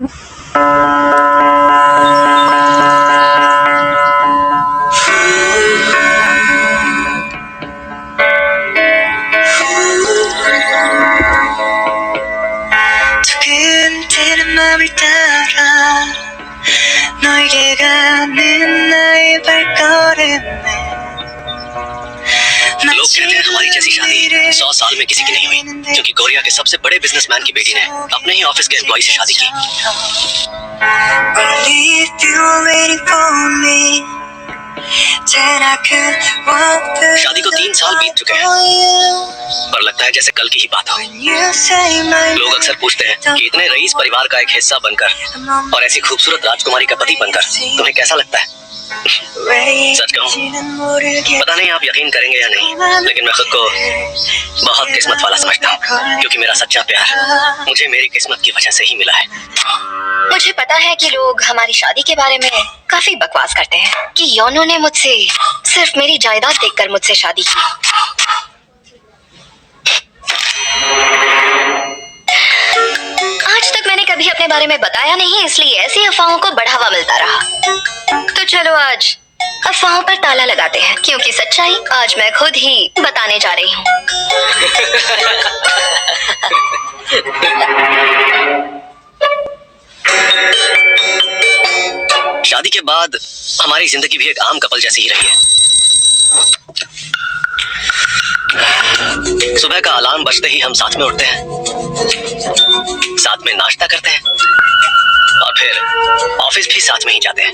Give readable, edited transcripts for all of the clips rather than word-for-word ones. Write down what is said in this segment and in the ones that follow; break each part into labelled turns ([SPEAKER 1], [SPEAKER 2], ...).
[SPEAKER 1] 두근대는 맘을 따라 너에게 가는 나의 발걸음은
[SPEAKER 2] लोग कहते हैं हमारी जैसी शादी 100 साल में किसी की नहीं हुई, क्योंकि कोरिया के सबसे बड़े बिजनेसमैन की बेटी ने अपने ही ऑफिस के एम्प्लॉय से शादी की। शादी को 3 साल बीत चुके हैं, पर लगता है जैसे कल की ही बात हो। लोग अक्सर पूछते हैं कि इतने रईस परिवार का एक हिस्सा बनकर और ऐसी खूबसूरत राजकुमारी का पति बनकर तुम्हें कैसा लगता है? सच कहूं, पता नहीं आप यकीन करेंगे या नहीं, लेकिन मैं खुद को बहुत किस्मत वाला समझता हूँ, क्योंकि मेरा सच्चा प्यार मुझे मेरी किस्मत की वजह से ही मिला है।
[SPEAKER 3] मुझे पता है कि लोग हमारी शादी के बारे में काफी बकवास करते हैं कि योनो ने मुझसे सिर्फ मेरी जायदाद देखकर मुझसे शादी की। आज तक मैंने कभी अपने बारे में बताया नहीं, इसलिए ऐसी अफवाहों को बढ़ावा मिलता रहा। तो चलो आज अफवाहों पर ताला लगाते हैं, क्योंकि सच्चाई आज मैं खुद ही बताने जा रही हूँ।
[SPEAKER 2] शादी के बाद हमारी जिंदगी भी एक आम कपल जैसी ही रही है। सुबह का अलार्म बजते ही हम साथ में उठते हैं, साथ में नाश्ता करते हैं और फिर ऑफिस भी साथ में ही जाते हैं।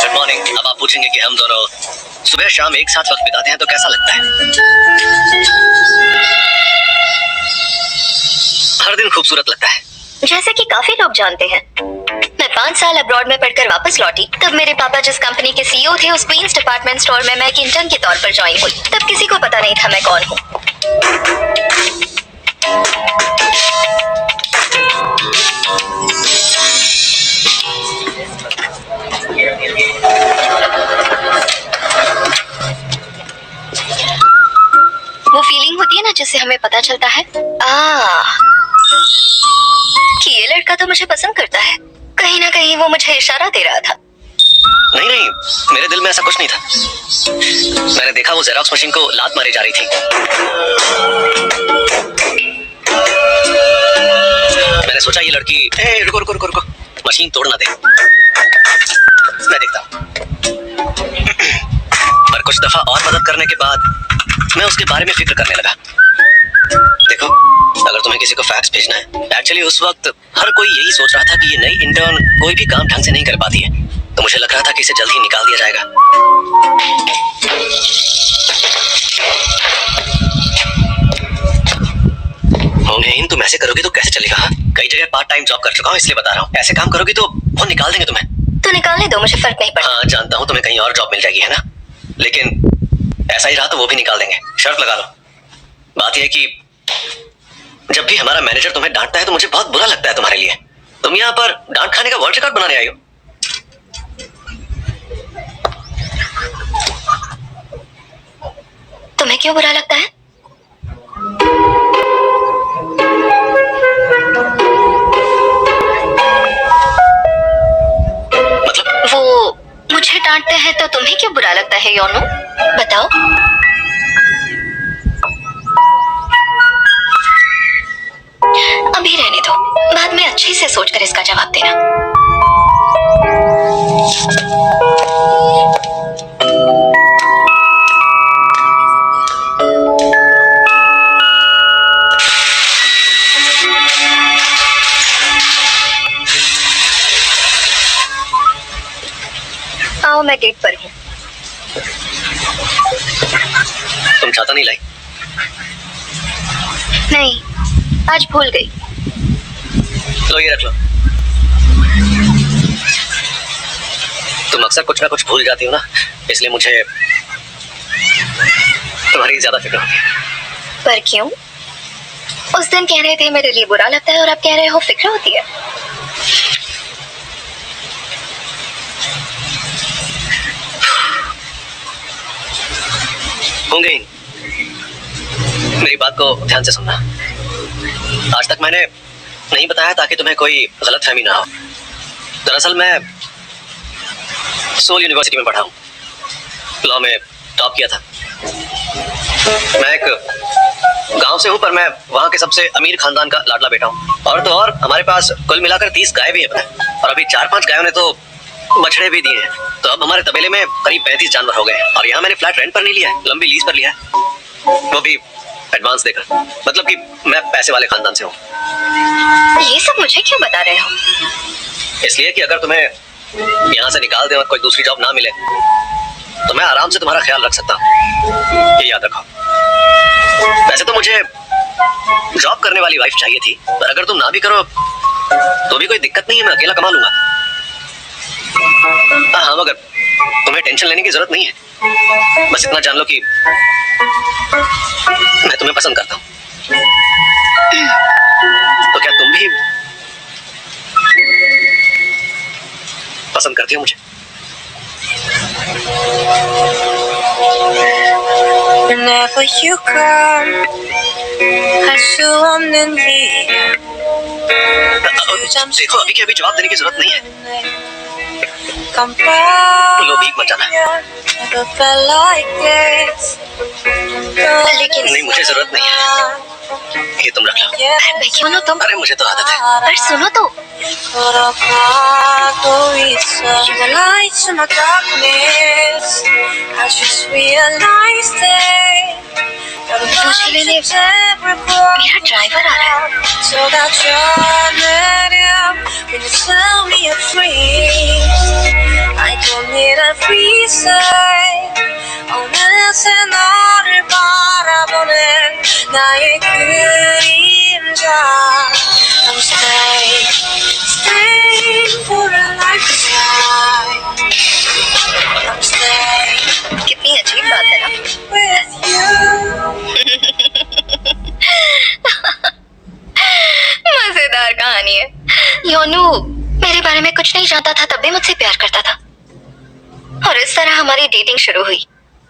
[SPEAKER 2] Good morning. अब आप पूछेंगे कि हम दोनों सुबह शाम एक साथ वक्त बिताते हैं तो कैसा लगता है? हर दिन खूबसूरत लगता है।
[SPEAKER 3] जैसे कि काफी लोग जानते हैं, मैं 5 साल अब्रॉड में पढ़कर वापस लौटी। तब मेरे पापा जिस कंपनी के सीईओ थे, उस क्वींस डिपार्टमेंट स्टोर में मैं एक इंटर्न के तौर पर ज्वाइन हुई। तब किसी को पता नहीं था मैं कौन हूँ। वो फीलिंग होती है ना जिससे हमें पता चलता है कि ये लड़का तो मुझे पसंद करता है। कहीं ना कहीं वो मुझे इशारा दे रहा था।
[SPEAKER 2] नहीं, मेरे दिल में ऐसा कुछ नहीं था। मैंने देखा वो जेरॉक्स मशीन को लात मारी जा रही थी। मैंने सोचा ये लड़की रुको मशीन तोड़ ना दे। मैं देखता हूँ। पर कुछ दफा और मदद करने के बाद मैं उसके बारे में फिक्र करने लगा। देखो, अगर तुम्हें किसी को फैक्स भेजना है, एक्चुअली उस वक्त हर कोई यही सोच रहा था कि ये नई इंटर्न कोई भी काम ढंग से नहीं कर पाती है, तो मुझे लग रहा था कि इसे जल्द ही निकाल दिया जाएगा। होंगे तुम ऐसे करोगी तो कैसे चलेगा? कई जगह पार्ट टाइम जॉब कर चुका हूँ, इसलिए बता रहा हूँ। ऐसे काम करोगी तो वो निकाल देंगे तुम्हें।
[SPEAKER 3] तो निकालने दो, मुझे फर्क नहीं पड़ता।
[SPEAKER 2] हाँ जानता हूँ तुम्हें कहीं और जॉब मिल जाएगी, है ना? लेकिन ऐसा ही रहा तो वो भी निकाल देंगे, शर्त लगा लो। बात यह है कि जब भी हमारा मैनेजर तुम्हें डांटता है तो मुझे बहुत बुरा लगता है तुम्हारे लिए। तुम यहाँ पर डांट खाने का वर्ल्ड रिकॉर्ड बनाने आई हो।
[SPEAKER 3] तुम्हें क्यों बुरा लगता है? मतलब वो मुझे डांटते हैं तो तुम्हें क्यों बुरा लगता है योनो? बताओ। अभी रहने दो, बाद में अच्छे से सोचकर इसका जवाब देना। आओ, मैं गेट पर हूँ।
[SPEAKER 2] तुम छाता नहीं लाई?
[SPEAKER 3] नहीं, आज भूल गई।
[SPEAKER 2] लो ये रख लो। तुम अक्सर कुछ ना कुछ भूल जाती हो ना, इसलिए मुझे तुम्हारी ज्यादा फिक्र होती है।
[SPEAKER 3] पर क्यों? उस दिन कह रहे थे मेरे लिए बुरा लगता है और अब कह रहे हो फिक्र होती है।
[SPEAKER 2] होंगे, मेरी बात को ध्यान से सुनना। आज तक मैंने नहीं बताया ताकि तुम्हें कोई गलतफहमी ना हो। दरअसल मैं सोल यूनिवर्सिटी में पढ़ा हूँ, लॉ में टॉप किया था। मैं एक गांव से हूँ, पर मैं वहाँ के सबसे अमीर खानदान का लाडला बेटा हूँ। और तो और हमारे पास कुल मिलाकर 30 गाय भी है पता है? और अभी 4-5 गायों ने तो बछड़े भी दिए हैं। तो अब हमारे तबेले में करीब 35 जानवर हो गए हैं। और यहाँ मैंने फ्लैट रेंट पर नहीं लिया है, लंबी लीज पर लिया है, वो भी एडवांस देकर। मतलब कि मैं पैसे वाले खानदान से हूँ।
[SPEAKER 3] ये सब मुझे क्यों बता रहे हो?
[SPEAKER 2] इसलिए कि अगर तुम्हें यहाँ से निकाल दे और कोई दूसरी जॉब ना मिले तो मैं आराम से तुम्हारा ख्याल रख सकता हूँ, ये याद रखो। वैसे तो मुझे जॉब करने वाली वाइफ चाहिए थी, पर अगर तुम ना भी करो तो भी कोई दिक्कत नहीं है, मैं अकेला कमा लूंगा। हाँ, मगर तुम्हें टेंशन लेने की जरूरत नहीं है। बस इतना जान लो कि मैं तुम्हें पसंद करता हूँ। तो क्या तुम भी पसंद करती हो मुझे?
[SPEAKER 1] Whenever you come, 할 수 없는 일.
[SPEAKER 2] देखो, अभी के अभी जवाब देने की जरूरत नहीं है। लो, भीख मत जाना।
[SPEAKER 3] लेकिन
[SPEAKER 2] नहीं, मुझे जरूरत नहीं है, ये तुम रख लो।
[SPEAKER 3] अरे क्यों ना तुम?
[SPEAKER 2] अरे मुझे तो आदत है।
[SPEAKER 3] पर सुनो तो,
[SPEAKER 1] 걸어가고 있어. You're the light to my darkness. I just realized it.
[SPEAKER 3] मुझे लेने मेरा ड्राइवर आ रहा है।
[SPEAKER 1] 쏟아져 내려 when you tell me you're free. I don't need a reason. 어느새 너를 바라보는 나의 그림자. I'm staying for a lifetime. I'm staying
[SPEAKER 3] कितनी अजीब बात है ना?
[SPEAKER 1] with you.
[SPEAKER 3] मजेदार कहानी है। योनू मेरे बारे में कुछ नहीं जानता था, तब भी मुझसे प्यार करता था और इस तरह हमारी डेटिंग शुरू हुई।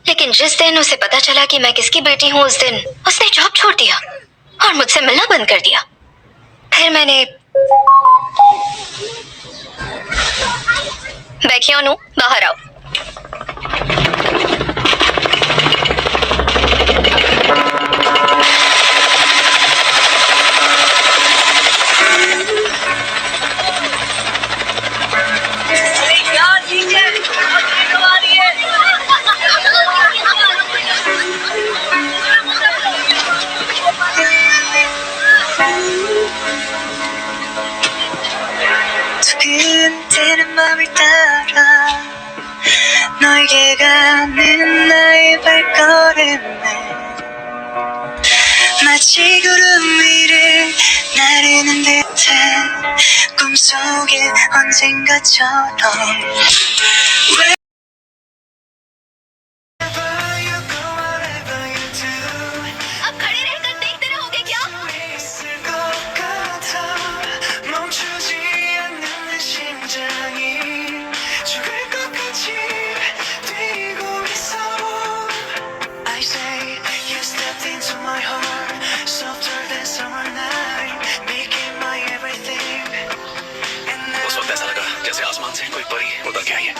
[SPEAKER 3] लेकिन जिस दिन उसे पता चला कि मैं किसकी बेटी हूँ, उस दिन उसने जॉब छोड़ दिया और मुझसे मिलना बंद कर दिया। फिर मैंने बैठी योनू, बाहर आओ।
[SPEAKER 1] 두근대는 맘을 따라 너에게 가는 나의 발걸음은 마치 구름 위를 나르는 듯한 꿈속의 언젠가처럼
[SPEAKER 3] अब खड़े रहकर देखते रहोगे क्या?
[SPEAKER 1] 있을 것 같아 멈추지 않는 내 심장이 죽을 것 같이 뛰고 있어 I say you stepped into my heart softer than summer night making my everything and now
[SPEAKER 2] उस वक्त ऐसा लगा जैसे आसमान से कोई परी उतर के आई है।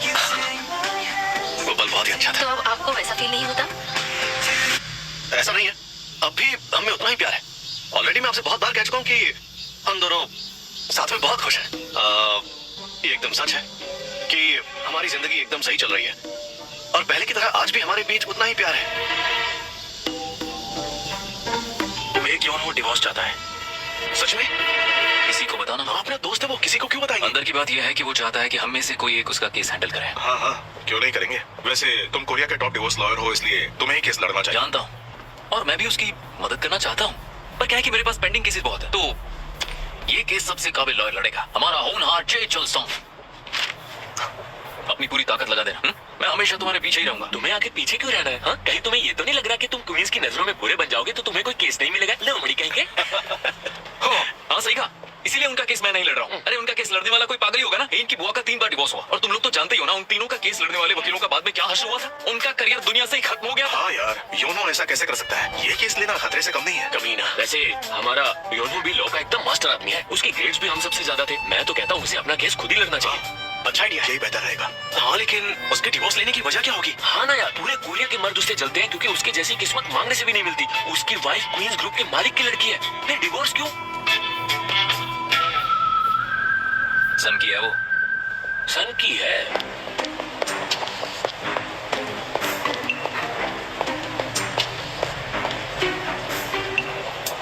[SPEAKER 1] you take my hand
[SPEAKER 2] वो पल बहुत ही अच्छा
[SPEAKER 3] तो
[SPEAKER 2] था।
[SPEAKER 3] अब आपको वैसा फील नहीं होता?
[SPEAKER 2] ऐसा नहीं है, अब भी हमें उतना ही प्यार है। ऑलरेडी मैं आपसे बहुत बार कह चुका हूँ कि हम दोनों साथ में बहुत खुश हैं। ये एकदम सच है कि हमारी जिंदगी एकदम सही चल रही है और पहले की तरह आज भी हमारे बीच उतना ही प्यार है। मैं क्यों वो डिवोर्स चाहता है? सच में?
[SPEAKER 4] किसी को बताना।
[SPEAKER 2] हम अपना दोस्त है, वो किसी को क्यों बताएंगे?
[SPEAKER 4] अंदर की बात यह है कि वो चाहता है कि हम में से कोई एक उसका केस हैंडल करे।
[SPEAKER 5] हाँ हाँ, क्यों नहीं करेंगे। वैसे तुम कोरिया के टॉप डिवोर्स लॉयर हो, इसलिए तुम्हें ही केस लड़ना चाहिए।
[SPEAKER 4] जानता हूँ और मैं भी उसकी मदद करना चाहता हूँ, पर क्या है कि मेरे पास पेंडिंग केसेस बहुत है, तो ये केस सबसे काबिल लॉयर लड़ेगा। हमारा होनहार जे चोल-सॉन्ग। अपनी पूरी ताकत लगा देना। मैं हमेशा तुम्हारे पीछे ही रहूंगा।
[SPEAKER 6] तुम्हें आगे पीछे क्यों रहना है? हाँ? कहीं तुम्हें ये तो नहीं लग रहा कि तुम क्वींस की नजरों में बुरे बन जाओगे तो तुम्हें कोई केस नहीं मिलेगा? लोमड़ी कहेंगे।
[SPEAKER 4] हाँ सही कहा, इसीलिए उनका केस मैं नहीं लड़ रहा हूँ। अरे उनका केस केस लड़ने वाला कोई पागल ही होगा ना। इनकी बुआ का 3 बार डिवोर्स हुआ और तुम लोग तो जानते ही हो ना उन तीनों का केस लड़ने वाले वकीलों का बाद में क्या हश्र हुआ था। उनका करियर दुनिया से ही खत्म हो गया था।
[SPEAKER 5] हाँ यार, योनो ऐसा कैसे कर सकता है? ये केस लेना खतरे से कम नहीं है।
[SPEAKER 6] कमीना। वैसे हमारा योनो भी लॉ का एकदम मास्टर आदमी है, उसके ग्रेड्स भी हम सबसे ज्यादा थे। मैं तो कहता हूँ उसे अपना केस खुद ही लड़ना चाहिए।
[SPEAKER 5] अच्छा आइडिया, यही बेहतर रहेगा।
[SPEAKER 4] हाँ लेकिन उसके डिवोर्स लेने की वजह क्या होगी?
[SPEAKER 6] हाँ ना यार, पूरे कोरिया के मर्द उससे जलते हैं क्योंकि उसके जैसी किस्मत मांगने से भी नहीं मिलती। उसकी वाइफ क्वींस ग्रुप के मालिक की लड़की है, फिर डिवोर्स क्यों?
[SPEAKER 4] सन की है वो।
[SPEAKER 6] सन की है।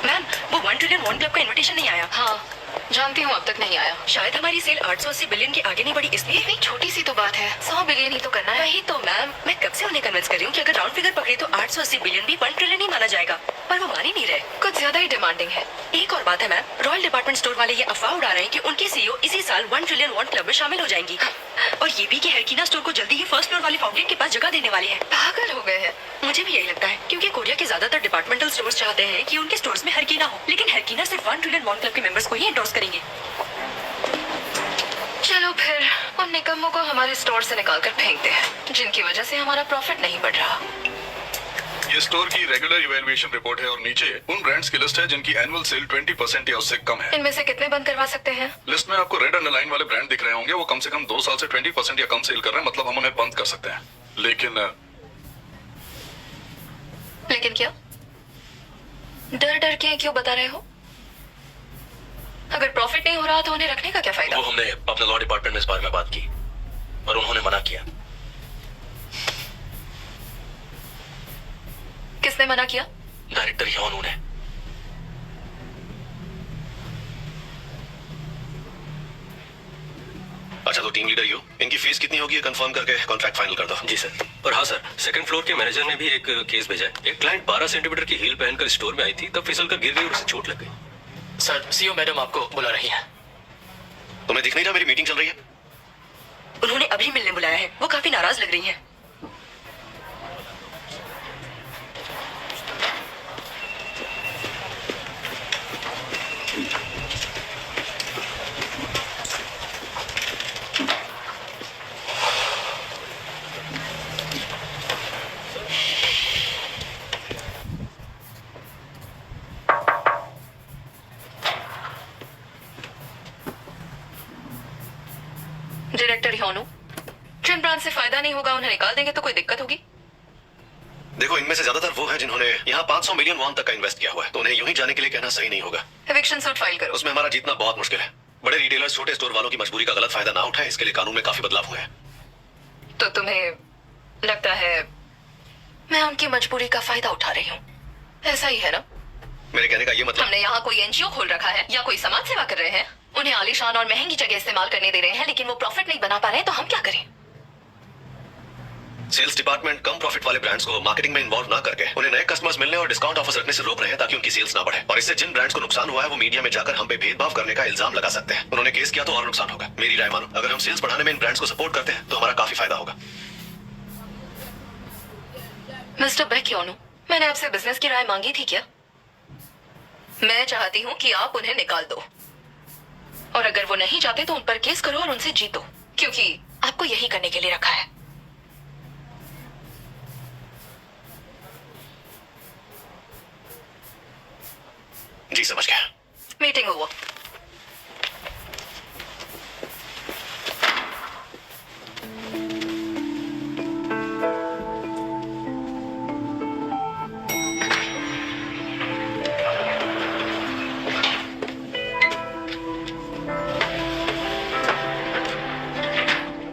[SPEAKER 7] मैम, वो 1 ट्रिलियन वॉन क्लब का इनविटेशन नहीं आया।
[SPEAKER 3] हाँ जानती हूँ, अब तक नहीं आया।
[SPEAKER 7] शायद हमारी सेल 880 बिलियन के आगे नहीं बढ़ी इसलिए।
[SPEAKER 3] इतनी छोटी सी तो बात है, 100 बिलियन ही तो करना है।
[SPEAKER 7] वही तो मैम, मैं कब से उन्हें कन्विंस कर रही हूँ कि अगर राउंड फिगर पकड़े तो 880 बिलियन भी 1 ट्रिलियन ही माना जाएगा, पर वो मान ही नहीं रहे।
[SPEAKER 3] कुछ ज्यादा ही डिमांडिंग है।
[SPEAKER 7] एक और बात है मैम, रॉयल डिपार्टमेंट स्टोर वाले ये अफवाह उड़ा रहे हैं कि उनकी सीईओ इसी साल 1 ट्रिलियन वॉन क्लब में शामिल हो जाएंगी, और ये भी कि हरकीना स्टोर को जल्दी ही फर्स्ट फ्लोर वाले फाउंटेन के पास जगह देने वाली है।
[SPEAKER 3] पागल हो गए हैं।
[SPEAKER 7] मुझे भी यही लगता है, क्योंकि कोरिया के ज्यादातर डिपार्टमेंटल स्टोर्स चाहते हैं कि उनके स्टोर्स में हरकीना हो, लेकिन हरकीना सिर्फ 1 ट्रिलियन वॉन क्लब के मेंबर्स को ही एंडोर्स करेंगे।
[SPEAKER 3] चलो फिर उन निकम्मों को हमारे स्टोर से निकाल कर फेंकते हैं, जिनकी वजह से हमारा प्रॉफिट नहीं बढ़ रहा।
[SPEAKER 5] ये स्टोर की रेगुलर इवैल्यूएशन रिपोर्ट है और नीचे उन ब्रांड्स की लिस्ट है जिनकी एनुअल सेल 20% या उससे कम है।
[SPEAKER 3] इनमें से कितने बंद करवा सकते हैं?
[SPEAKER 5] लिस्ट में आपको रेड अंडरलाइन वाले ब्रांड दिख रहे होंगे, वो कम से कम 2 साल से 20% या कम सेल कर रहे हैं, मतलब हम उन्हें बंद कर सकते हैं। लेकिन
[SPEAKER 3] क्या? डर डर के क्यों बता रहे हो? अगर प्रॉफिट नहीं हो रहा तो उन्हें रखने का क्या फायदा?
[SPEAKER 2] वो हमने अपने लॉ डिपार्टमेंट में इस बारे में बात की और उन्होंने मना किया।
[SPEAKER 3] किसने मना किया?
[SPEAKER 2] डायरेक्टर योनो ने। अच्छा तो टीम लीडर यू, इनकी फीस कितनी होगी ये कंफर्म करके कॉन्ट्रैक्ट फाइनल कर दो।
[SPEAKER 8] जी सर। और हाँ सर, सेकंड फ्लोर के मैनेजर ने भी एक केस भेजा है। एक क्लाइंट 12 सेंटीमीटर की हील पहनकर स्टोर में आई थी, तब फिसल कर गिर गई और उसे चोट लग गई।
[SPEAKER 6] सर सीईओ मैडम आपको बुला रही है।
[SPEAKER 2] तुम्हें दिख नहीं रहा मेरी मीटिंग चल रही है?
[SPEAKER 7] उन्होंने अभी मिलने बुलाया है, वो काफी नाराज लग रही हैं। डायरेक्टर योनो, जिन ब्रांड से फायदा नहीं होगा उन्हें निकाल देंगे तो कोई दिक्कत होगी?
[SPEAKER 2] देखो इनमें से ज्यादातर वो है जिन्होंने यहाँ 500 मिलियन वॉन तक का इन्वेस्ट किया हुआ है, तो उन्हें यूं ही जाने के लिए कहना सही नहीं होगा।
[SPEAKER 3] एविक्शन सूट फाइल करो।
[SPEAKER 2] उसमें हमारा जीतना बहुत मुश्किल है। बड़े रिटेलर्स छोटे स्टोर वालों की मजबूरी का गलत फायदा ना उठाएं, इसके लिए कानून में काफी बदलाव हुए हैं।
[SPEAKER 3] तो तुम्हें लगता है मैं उनकी मजबूरी का फायदा उठा रही हूँ, ऐसा ही है ना?
[SPEAKER 2] मेरे कहने का ये मतलब,
[SPEAKER 3] हमने यहाँ कोई एनजीओ खोल रखा है या कोई समाज सेवा कर रहे हैं, उन्हें आलीशान और महंगी जगह इस्तेमाल करने दे रहे हैं, लेकिन वो प्रॉफिट नहीं बना पा रहे हैं, तो हम क्या करें?
[SPEAKER 2] सेल्स डिपार्टमेंट कम प्रॉफिट वाले ब्रांड्स को मार्केटिंग में इन्वॉल्व ना करके उन्हें नए कस्टमर्स मिलने और डिस्काउंट ऑफर्स रखने से रोक रहे हैं ताकि उनकी सेल्स ना बढ़े। और इससे जिन ब्रांड्स को नुकसान हुआ है वो मीडिया में जाकर हम पे भेदभाव करने का इल्जाम लगा सकते हैं। उन्होंने केस किया तो और नुकसान होगा। मेरी राय मानो, अगर हम सेल्स बढ़ाने में इन ब्रांड्स को सपोर्ट करते हैं तो हमारा काफी फायदा होगा।
[SPEAKER 3] मिस्टर बेक योनो, मैंने आपसे बिजनेस की राय मांगी थी क्या? मैं चाहती हूँ कि आप उन्हें निकाल दो, और अगर वो नहीं चाहते तो उन पर केस करो और उनसे जीतो, क्योंकि आपको यही करने के लिए रखा है।
[SPEAKER 2] जी समझ गया।
[SPEAKER 3] Meeting over.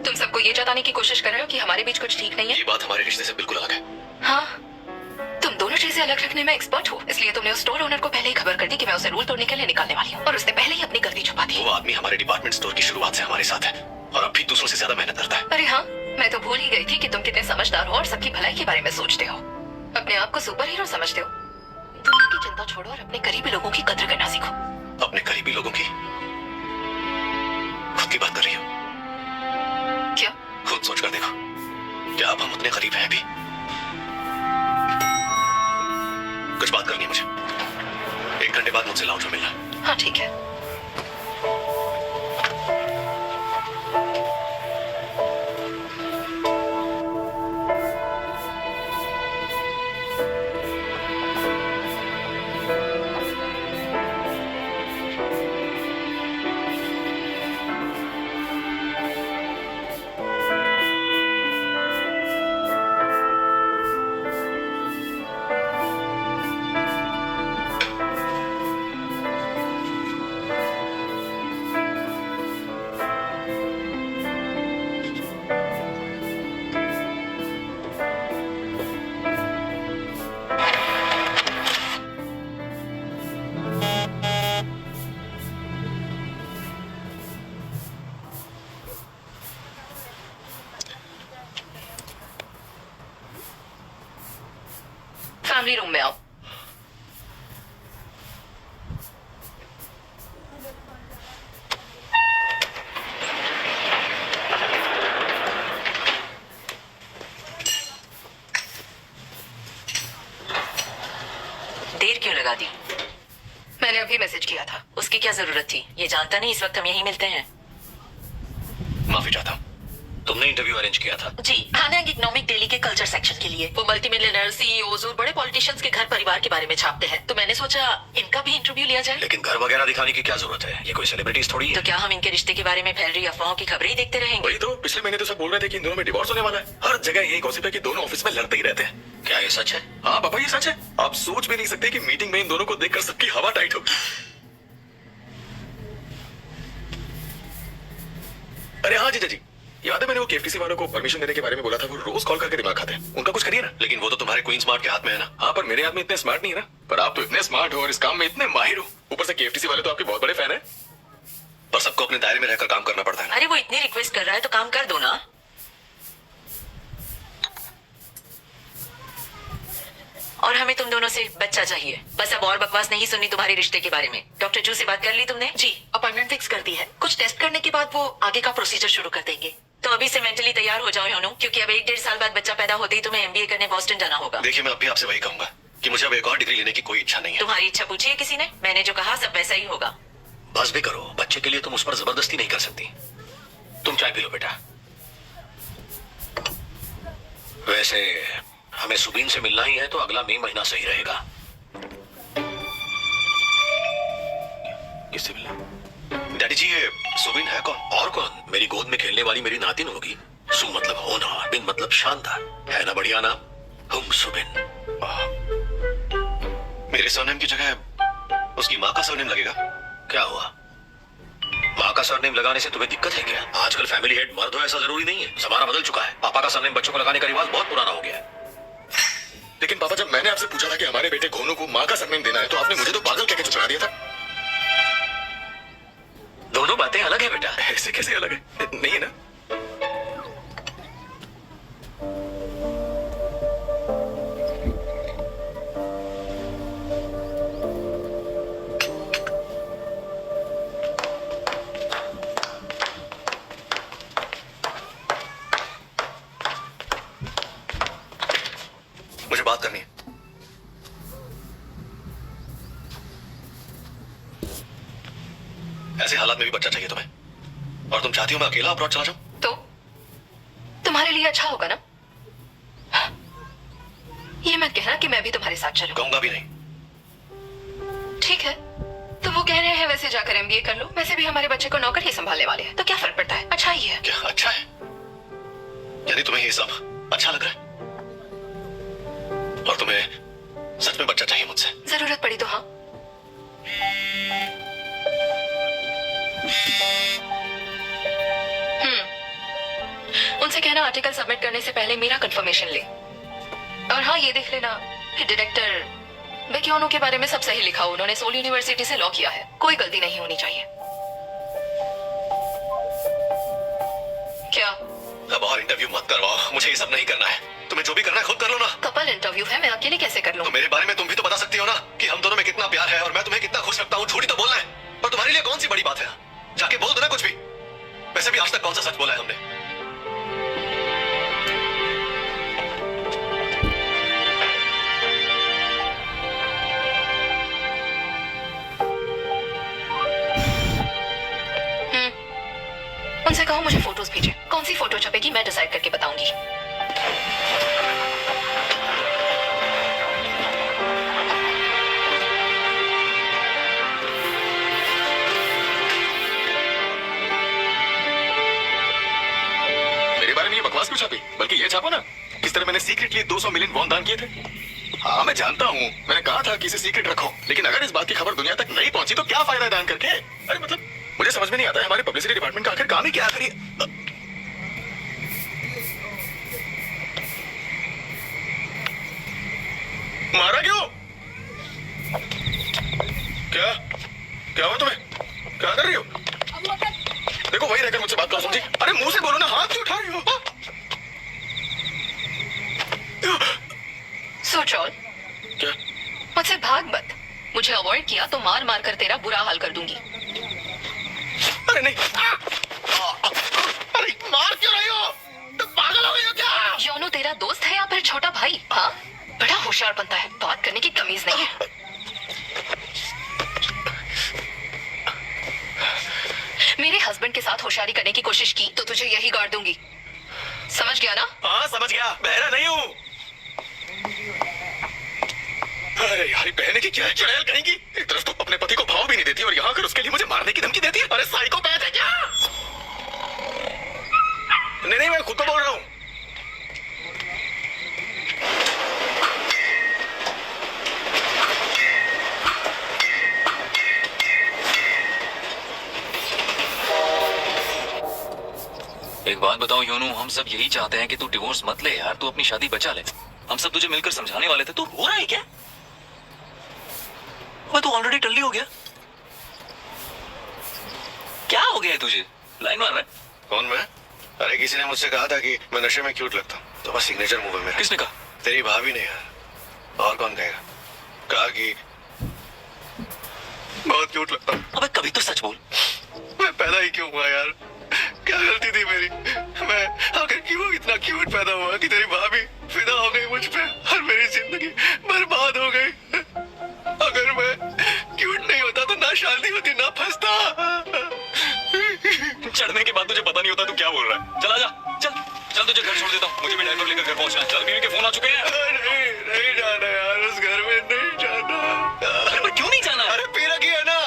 [SPEAKER 3] तुम सबको ये जताने की कोशिश कर रहे हो कि हमारे बीच कुछ ठीक नहीं है।
[SPEAKER 2] ये बात हमारे रिश्ते से बिल्कुल अलग है।
[SPEAKER 3] हाँ, तुम दोनों चीजें अलग रखने में एक्सपर्ट हो, इसलिए तुमने उस स्टोर ओनर को पहले ही खबर कर दी कि मैं उसे रूल तोड़ने के लिए निकालने वाली हूँ, और उसने पहले ही अपनी गलती छुपा दी।
[SPEAKER 2] वो आदमी हमारे डिपार्टमेंट स्टोर की शुरुआत से हमारे साथ है और अब भी दूसरों से ज्यादा मेहनत करता है।
[SPEAKER 3] अरे हाँ, मैं तो भूल ही गई थी कि तुम कितने समझदार हो और सबकी भलाई के बारे में सोचते हो। अपने आप को सुपर हीरो समझते हो। दुनिया की चिंता छोड़ो और अपने करीबी लोगों की कद्र करना सीखो।
[SPEAKER 2] अपने करीबी लोगों की? खुद की बात कर रही हो?
[SPEAKER 3] क्या?
[SPEAKER 2] खुद सोच कर देखो, क्या अब हम उतने करीब हैं भी? कुछ बात करनी है मुझे। 1 घंटे बाद मुझसे लाउंज में मिलना।
[SPEAKER 3] हाँ ठीक है।
[SPEAKER 7] लॉन्ड्री रूम में आओ। देर क्यों लगा दी? मैंने अभी मैसेज किया था। उसकी क्या जरूरत थी? ये जानता नहीं इस वक्त हम यहीं मिलते हैं।
[SPEAKER 2] माफी चाहता हूँ, तुमने इंटरव्यू अरेंज किया था?
[SPEAKER 7] जी, हानैंग इकोनॉमिक डेली के कल्चर सेक्शन के लिए। वो मल्टी मिलियनर, सीईओज और बड़े पॉलिटिशियंस के घर परिवार के बारे में छापते हैं, तो मैंने सोचा इनका भी इंटरव्यू लिया जाए।
[SPEAKER 2] लेकिन घर वगैरह दिखाने की क्या जरूरत है? ये कोई सेलिब्रिटीज थोड़ी है।
[SPEAKER 7] तो क्या हम इनके रिश्ते के बारे में फैल रही अफवाहों की खबरें ही देखते रहेंगे?
[SPEAKER 8] वही तो पिछले महीने तो सब बोल रहे थे कि इन दोनों में डिवोर्स होने वाला है। हर जगह यही गॉसिप है कि दोनों ऑफिस में लड़ते ही रहते हैं।
[SPEAKER 2] क्या ये सच है?
[SPEAKER 8] हाँ पापा, ये सच है। आप सोच भी नहीं सकते कि मीटिंग में इन दोनों को देखकर सबकी हवा टाइट होगी। अरे हाँ जीजा जी, याद है मैंने वो केएफटीसी वालों को परमिशन देने के बारे में बोला था? वो रोज कॉल करके दिमाग खाते हैं। उनका कुछ करिए ना।
[SPEAKER 2] लेकिन वो तो तुम्हारे क्वीन स्मार्ट के हाथ में है ना।
[SPEAKER 8] हाँ, पर मेरे हाथ में इतने स्मार्ट नहीं है ना। पर आप तो इतने स्मार्ट हो और इस काम में इतने माहिर हो। ऊपर से केएफटीसी वाले तो आपके बहुत बड़े फैन हैं।
[SPEAKER 2] पर सबको अपने दायरे में रहकर काम करना पड़ता है ना।
[SPEAKER 7] अरे वो इतनी रिक्वेस्ट कर रहा है तो काम कर दो ना। और हमें तुम दोनों से बच्चा चाहिए। बस अब और बकवास नहीं सुननी तुम्हारे रिश्ते के बारे में। डॉक्टर जू से बात कर ली तुमने? जी, अपॉइंटमेंट फिक्स कर दी है। कुछ टेस्ट करने के बाद वो आगे का प्रोसीजर शुरू कर देंगे। तो अभी से मेंटली तैयार हो जाओ योनू, क्योंकि अब 1-1.5 साल बाद बच्चा पैदा होते ही तुम्हें एमबीए करने बॉस्टन जाना होगा।
[SPEAKER 2] देखिए, मैं अभी आपसे वही कहूंगा कि मुझे अब एक और डिग्री लेने की कोई इच्छा नहीं है।
[SPEAKER 7] तुम्हारी इच्छा पूछी है किसी ने? मैंने जो कहा सब वैसा ही होगा।
[SPEAKER 2] बस भी करो, बच्चे के लिए तुम उस पर जबरदस्ती नहीं कर सकती। तुम चाय पी लो बेटा। वैसे हमें सुबीन से मिलना ही है तो अगला मई महीना सही रहेगा।
[SPEAKER 8] किससे मिलना?
[SPEAKER 2] डैडी जी, ये सुबीन है कौन? और कौन? मेरी गोद में खेलने वाली मेरी नातिन होगी। सु मतलब होना, बिन मतलब शानदार। है ना बढ़िया नाम? हुम सुबिन। मेरे सरनेम की जगह उसकी माँ का सरनेम लगेगा। क्या हुआ? माँ का सरनेम लगाने से तुम्हें दिक्कत है क्या? आजकल फैमिली हेड मर्द हो ऐसा जरूरी नहीं है। जमाना बदल चुका है। पापा का सरनेम बच्चों को लगाने का रिवाज बहुत पुराना हो गया है।
[SPEAKER 8] लेकिन पापा, जब मैंने आपसे पूछा था कि हमारे बेटे घोनू को माँ का सरनेम देना है तो आपने मुझे तो पागल कहकर चुप करा दिया था।
[SPEAKER 2] दोनों बातें अलग है बेटा।
[SPEAKER 8] ऐसे कैसे अलग है? नहीं है ना?
[SPEAKER 2] मुझे बात करनी है। ऐसे हालात में भी बच्चा चाहिए तुम्हें, और तुम चाहती हो मैं अकेला अब्रॉड चला जाऊं?
[SPEAKER 7] तो तुम्हारे लिए अच्छा होगा ना? ये मत कहना कि मैं भी तुम्हारे साथ चलूं।
[SPEAKER 2] कहूंगा भी नहीं।
[SPEAKER 7] ठीक है, तो वो कह रहे हैं वैसे जाकर एमबीए कर लो। वैसे भी हमारे बच्चे को नौकर ही संभालने वाले हैं, तो क्या फर्क पड़ता है? अच्छा ही है।
[SPEAKER 2] क्या अच्छा है? यानी तुम्हें ये सब अच्छा लग रहा है? और तुम्हें सच में बच्चा चाहिए मुझसे?
[SPEAKER 7] जरूरत पड़ी तो हाँ। उनसे कहना आर्टिकल सबमिट करने से पहले मेरा कंफर्मेशन ले। और हाँ, ये देख लेना कि डायरेक्टर बेकियोनो के बारे में सब सही लिखा हो। उन्होंने सोल यूनिवर्सिटी से लॉ किया है। कोई गलती नहीं होनी चाहिए। क्या?
[SPEAKER 2] अब और इंटरव्यू मत करवाओ, मुझे ये सब नहीं करना है। तुम्हें जो भी करना है खुद कर लो ना।
[SPEAKER 7] कपल इंटरव्यू है, मैं अकेले कैसे कर लूं?
[SPEAKER 2] तो मेरे बारे में तुम भी तो बता सकती हो ना कि हम दोनों में कितना प्यार है और मैं तुम्हें कितना खुश रखता हूँ। झूठी तो बोलना है, पर तुम्हारे लिए कौन सी बड़ी बात है? जाके बोल दो ना कुछ भी। वैसे भी आज तक कौन सा सच बोला है हमने?
[SPEAKER 7] उनसे कहो मुझे फोटोज भेजे। कौन सी फोटो छपेगी मैं डिसाइड करके बताऊंगी।
[SPEAKER 8] मेरे बारे में ये बकवास क्यों छापी? बल्कि ये छापो ना किस तरह मैंने सीक्रेटली 200 मिलियन वॉन दान किए थे। हाँ, मैं जानता हूँ, मैंने कहा था कि इसे सीक्रेट रखो, लेकिन अगर इस बात की खबर दुनिया तक नहीं पहुंची तो क्या फायदा है दान करके? अरे मतलब मुझे समझ में नहीं आता है हमारे पब्लिसिटी डिपार्टमेंट का आखिर काम ही क्या करिए। मारा क्यों? क्या क्या हुआ तुम्हें? क्या कर रही हो? देखो वही रहकर मुझसे बात करो, समझी? अरे मुंह से बोलो ना, हाथ क्यों उठा रही हो?
[SPEAKER 7] सो चल। मुझसे भाग मत। मुझे अवॉइड किया तो मार मार कर तेरा बुरा हाल कर दूंगी।
[SPEAKER 8] अरे नहीं, अरे मार क्यों रही हो? तुम पागल हो गई हो क्या?
[SPEAKER 7] योनू तेरा दोस्त है या फिर छोटा भाई? हाँ, बड़ा होशियार बनता है, बात करने की तमीज नहीं है। मेरे हस्बैंड के साथ होशियारी करने की कोशिश की तो तुझे यही गाड़ दूंगी, समझ गया ना?
[SPEAKER 8] हाँ समझ गया, बहरा नहीं हूँ। अरे यार बहने की क्या चुड़ैल कहेंगी? एक तरफ तो अपने पति को भाव भी नहीं देती और यहाँ आकर उसके लिए मुझे मारने की धमकी देती है। अरे साइकोपैथ है क्या? नहीं मैं खुद को बोल रहा हूँ।
[SPEAKER 4] एक बात बताओ योनू, हम सब यही चाहते हैं कि तू डिवोर्स मत ले यार, तू अपनी शादी बचा ले। हम सब तुझे मिलकर समझाने वाले थे, तू हो रहा है क्या? मैं तू ऑलरेडी टल्ली हो गया। क्या हो गया है तुझे? लाइन मार रहा है?
[SPEAKER 8] कौन मैं? अरे किसी ने मुझसे कहा था कि मैं नशे में क्यूट लगता हूँ, तो बस सिग्नेचर मूव है मेरा।
[SPEAKER 4] किसने कहा?
[SPEAKER 8] तेरी भाभी ने यार, और कौन कहेगा? कहा कि बहुत क्यूट लगता हूँ।
[SPEAKER 4] अबे कभी तो सच बोल।
[SPEAKER 8] मैं पैदा ही क्यों हुआ यार? क्या गलती थी मेरी? मैं आखिर क्यों इतना क्यूट पैदा हुआ कि तेरी भाभी फिदा हो गई मुझ पे और मेरी जिंदगी बर्बाद हो गई? अगर मैं क्यूट नहीं होता तो ना शादी होती ना फंसता।
[SPEAKER 4] चढ़ने के बाद तुझे पता नहीं होता तू क्या बोल रहा है। चला जा, चल चल तुझे घर छोड़ देता हूँ, मुझे भी डायपर लेकर घर पहुंचना है। चल, बीवी के फोन आ चुके हैं।
[SPEAKER 8] नहीं जाना यार, उस घर में नहीं जाना।
[SPEAKER 4] अरे क्यों नहीं जाना?
[SPEAKER 8] अरे पी रखी है ना,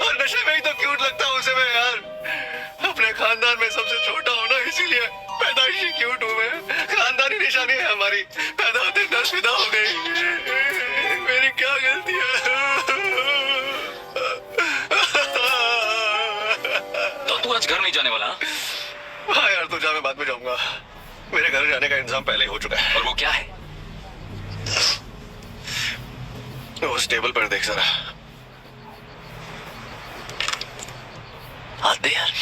[SPEAKER 8] और नशे में ही तो क्यूट लगता हूँ उसे मैं यार। अपने खानदान में सबसे छोटा हूँ ना, इसीलिए पैदाइशी क्यूट हूँ मैं। खानदानी निशानी है हमारी, पैदा होते 10 विदा हो गई। मेरी क्या गलती है?
[SPEAKER 4] तो तू आज घर नहीं जाने वाला?
[SPEAKER 8] हाँ यार तू जा, मैं बाद में जाऊंगा। मेरे घर जाने का इंतजाम पहले ही हो चुका है।
[SPEAKER 4] और वो क्या है?
[SPEAKER 8] उस टेबल पर देख जरा।
[SPEAKER 4] हाथ दे यार।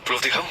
[SPEAKER 8] प्रूफ दिखाऊं?